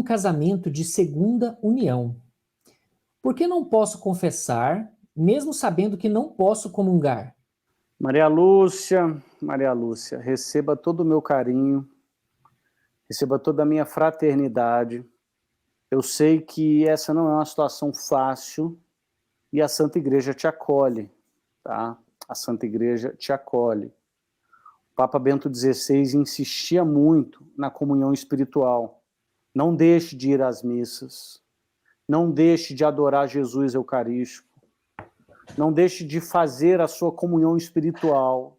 um casamento de segunda união. Por que não posso confessar, mesmo sabendo que não posso comungar? Maria Lúcia, receba todo o meu carinho, receba toda a minha fraternidade. Eu sei que essa não é uma situação fácil e a Santa Igreja te acolhe, tá? A Santa Igreja te acolhe. O Papa Bento XVI insistia muito na comunhão espiritual. Não deixe de ir às missas, não deixe de adorar Jesus Eucarístico, não deixe de fazer a sua comunhão espiritual.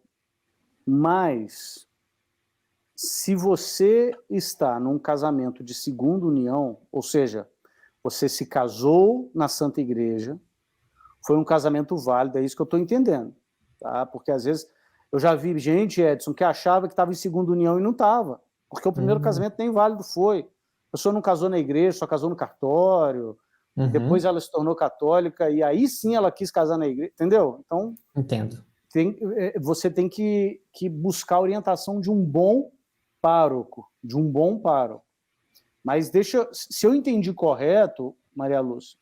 Mas, se você está num casamento de segunda união, ou seja, você se casou na Santa Igreja, foi um casamento válido, é isso que eu estou entendendo. Tá? Porque às vezes eu já vi gente, Edson, que achava que estava em segunda união e não estava, porque o primeiro casamento nem válido foi. A pessoa não casou na igreja, só casou no cartório, depois ela se tornou católica e aí sim ela quis casar na igreja, entendeu? Então, Entendo. você tem que buscar a orientação de um bom pároco, Mas se eu entendi correto, Maria Lúcia,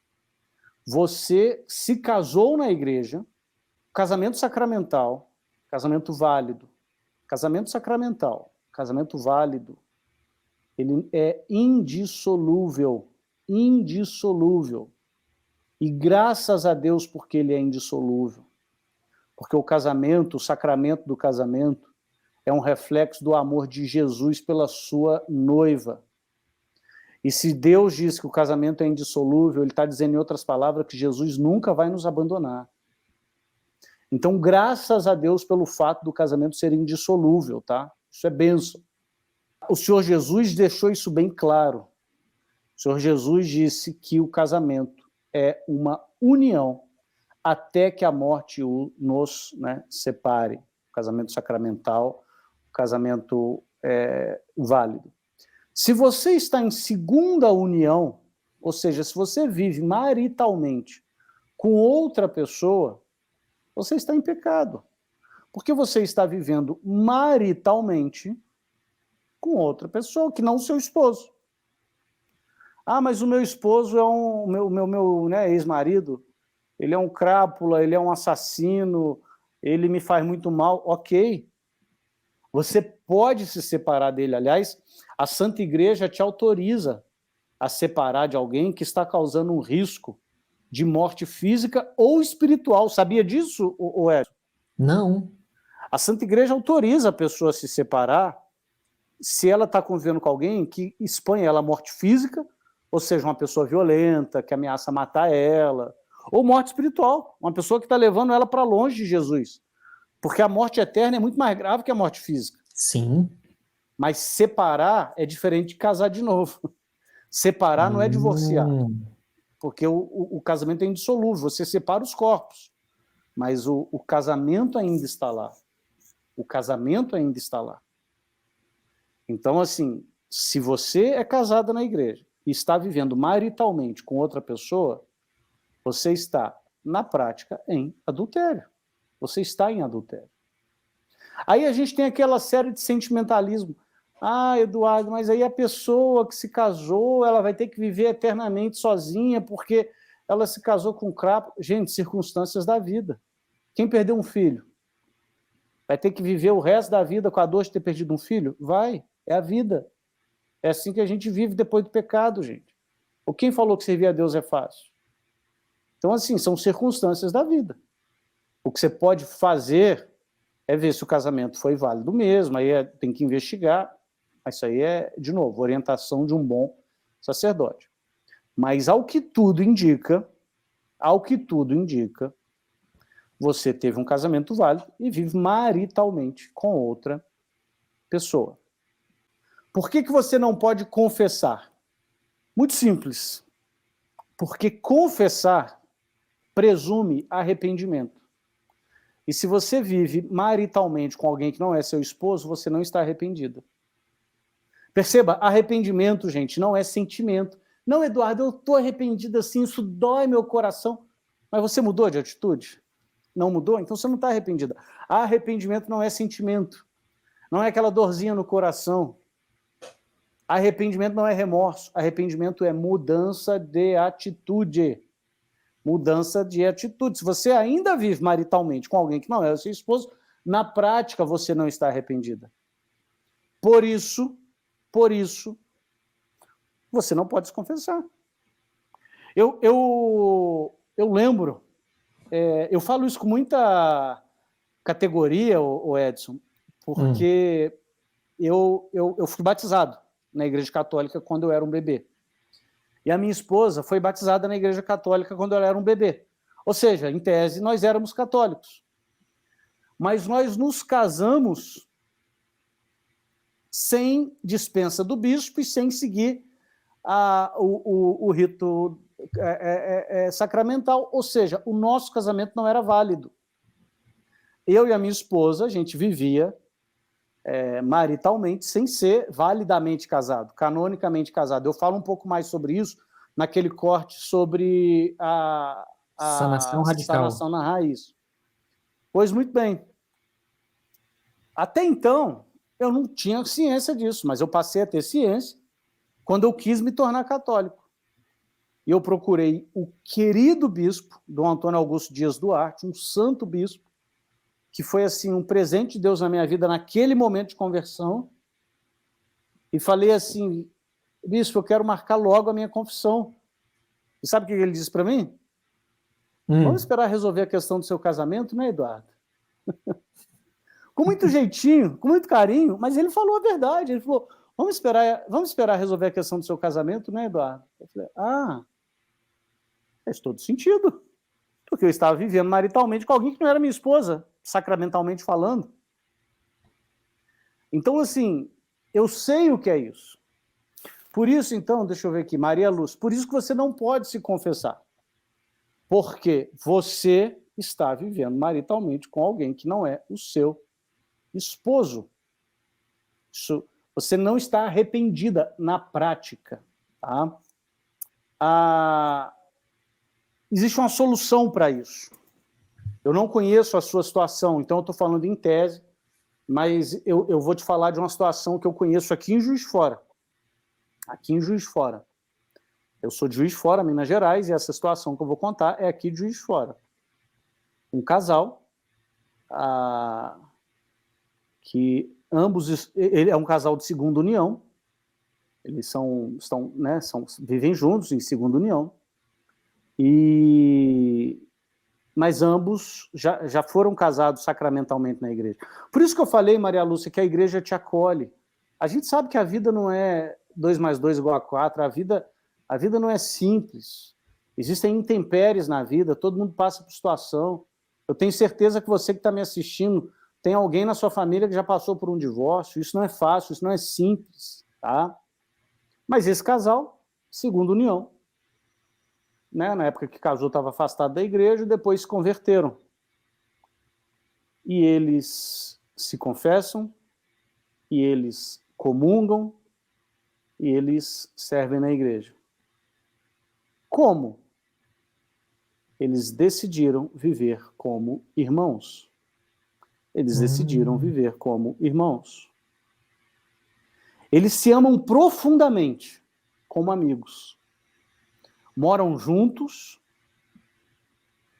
você se casou na igreja, casamento sacramental, casamento válido, casamento sacramental, casamento válido, ele é indissolúvel, indissolúvel. E graças a Deus porque ele é indissolúvel. Porque o casamento, o sacramento do casamento, é um reflexo do amor de Jesus pela sua noiva. E se Deus diz que o casamento é indissolúvel, ele está dizendo em outras palavras que Jesus nunca vai nos abandonar. Então, graças a Deus pelo fato do casamento ser indissolúvel, tá? Isso é bênção. O Senhor Jesus deixou isso bem claro. O Senhor Jesus disse que o casamento é uma união até que a morte nos separe. O casamento sacramental, o casamento válido. Se você está em segunda união, ou seja, se você vive maritalmente com outra pessoa, você está em pecado. Porque você está vivendo maritalmente com outra pessoa, que não o seu esposo. Ah, mas o meu esposo é meu ex-marido, ele é um crápula, ele é um assassino, ele me faz muito mal. Ok, você pode se separar dele. Aliás, a Santa Igreja te autoriza a separar de alguém que está causando um risco de morte física ou espiritual. Sabia disso, Edson? Não. A Santa Igreja autoriza a pessoa a se separar se ela está convivendo com alguém que expõe ela à morte física, ou seja, uma pessoa violenta, que ameaça matar ela, ou morte espiritual, uma pessoa que está levando ela para longe de Jesus. Porque a morte eterna é muito mais grave que a morte física. Sim. Mas separar é diferente de casar de novo. Separar não é divorciar, porque o casamento é indissolúvel, você separa os corpos, mas o casamento ainda está lá. O casamento ainda está lá. Então, assim, se você é casada na igreja e está vivendo maritalmente com outra pessoa, você está, na prática, em adultério. Você está em adultério. Aí a gente tem aquela série de sentimentalismo. Ah, Eduardo, mas aí a pessoa que se casou, ela vai ter que viver eternamente sozinha porque ela se casou com um crapo. Gente, circunstâncias da vida. Quem perdeu um filho? Vai ter que viver o resto da vida com a dor de ter perdido um filho? Vai, é a vida. É assim que a gente vive depois do pecado, gente. Ou quem falou que servir a Deus é fácil? Então, assim, são circunstâncias da vida. O que você pode fazer é ver se o casamento foi válido mesmo, aí tem que investigar. Isso aí é, de novo, orientação de um bom sacerdote. Mas ao que tudo indica, você teve um casamento válido e vive maritalmente com outra pessoa. Por que você não pode confessar? Muito simples. Porque confessar presume arrependimento. E se você vive maritalmente com alguém que não é seu esposo, você não está arrependido. Perceba, arrependimento, gente, não é sentimento. Não, Eduardo, eu estou arrependido assim, isso dói meu coração. Mas você mudou de atitude? Não mudou? Então você não está arrependida. Arrependimento não é sentimento. Não é aquela dorzinha no coração. Arrependimento não é remorso, arrependimento é mudança de atitude. Mudança de atitude. Se você ainda vive maritalmente com alguém que não é o seu esposo, na prática você não está arrependida. Por isso, você não pode se confessar. Eu lembro, eu falo isso com muita categoria, o Edson, porque eu fui batizado na Igreja Católica quando eu era um bebê. E a minha esposa foi batizada na Igreja Católica quando ela era um bebê. Ou seja, em tese, nós éramos católicos. Mas nós nos casamos sem dispensa do bispo e sem seguir o rito sacramental. Ou seja, o nosso casamento não era válido. Eu e a minha esposa, a gente vivia maritalmente sem ser validamente casado, canonicamente casado. Eu falo um pouco mais sobre isso naquele corte sobre a Sanação radical. sanação na raiz. Pois muito bem. Até então, eu não tinha ciência disso, mas eu passei a ter ciência quando eu quis me tornar católico. E eu procurei o querido bispo, Dom Antônio Augusto Dias Duarte, um santo bispo, que foi assim um presente de Deus na minha vida naquele momento de conversão, e falei assim: bispo, eu quero marcar logo a minha confissão. E sabe o que ele disse para mim? Vamos esperar resolver a questão do seu casamento, né, Eduardo? Com muito jeitinho, com muito carinho, mas ele falou a verdade. Ele falou: vamos esperar resolver a questão do seu casamento, né, Eduardo? Eu falei: faz todo sentido. Porque eu estava vivendo maritalmente com alguém que não era minha esposa, sacramentalmente falando. Então, assim, eu sei o que é isso. Por isso, então, deixa eu ver aqui, Maria Luz, por isso que você não pode se confessar. Porque você está vivendo maritalmente com alguém que não é o seu esposo. Isso, você não está arrependida na prática. Tá? Existe uma solução para isso. Eu não conheço a sua situação, então eu estou falando em tese, mas eu vou te falar de uma situação que eu conheço aqui em Juiz de Fora. Aqui em Juiz de Fora. Eu sou de Juiz de Fora, Minas Gerais, e essa situação que eu vou contar é aqui de Juiz de Fora. Um casal, que ambos, ele é um casal de segunda união, eles vivem juntos em segunda união, mas ambos já foram casados sacramentalmente na igreja. Por isso que eu falei, Maria Lúcia, que a igreja te acolhe. A gente sabe que a vida não é 2 mais 2 igual a 4, a vida não é simples. Existem intempéries na vida, todo mundo passa por situação. Eu tenho certeza que você que está me assistindo tem alguém na sua família que já passou por um divórcio. Isso não é fácil, isso não é simples, tá? Mas esse casal, segunda união, né, na época que casou estava afastado da igreja, depois se converteram. E eles se confessam, e eles comungam, e eles servem na igreja. Como? Eles decidiram viver como irmãos. Eles decidiram viver como irmãos. Eles se amam profundamente, como amigos. Moram juntos,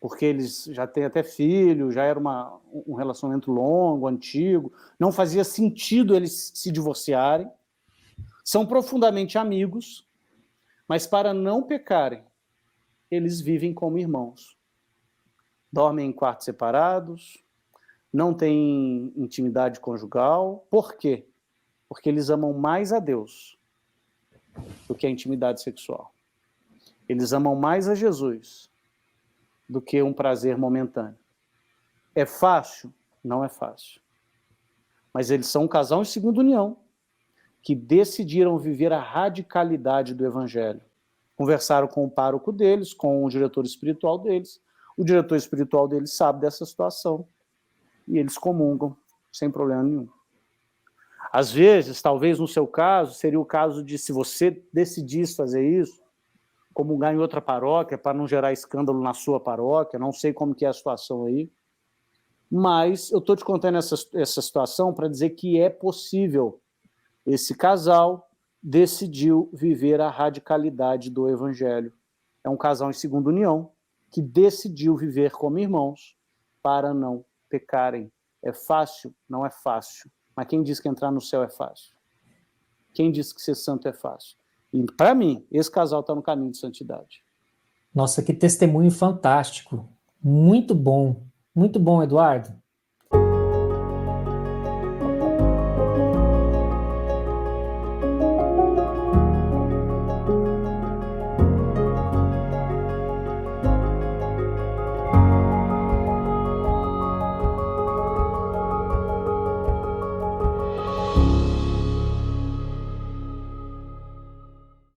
porque eles já têm até filho, já era um relacionamento longo, antigo, não fazia sentido eles se divorciarem. São profundamente amigos, mas para não pecarem, eles vivem como irmãos. Dormem em quartos separados, não têm intimidade conjugal. Por quê? Porque eles amam mais a Deus do que a intimidade sexual. Eles amam mais a Jesus do que um prazer momentâneo. É fácil? Não é fácil. Mas eles são um casal em segunda união que decidiram viver a radicalidade do evangelho. Conversaram com o pároco deles, com o diretor espiritual deles. O diretor espiritual deles sabe dessa situação e eles comungam sem problema nenhum. Às vezes, talvez no seu caso, seria o caso de, se você decidisse fazer isso, comungar em outra paróquia para não gerar escândalo na sua paróquia, não sei como que é a situação aí, mas eu estou te contando essa situação para dizer que é possível esse casal decidiu viver a radicalidade do evangelho. É um casal em segunda união que decidiu viver como irmãos para não pecarem. É fácil? Não é fácil. Mas quem diz que entrar no céu é fácil? Quem diz que ser santo é fácil? E, para mim, esse casal está no caminho de santidade. Nossa, que testemunho fantástico. Muito bom, Eduardo.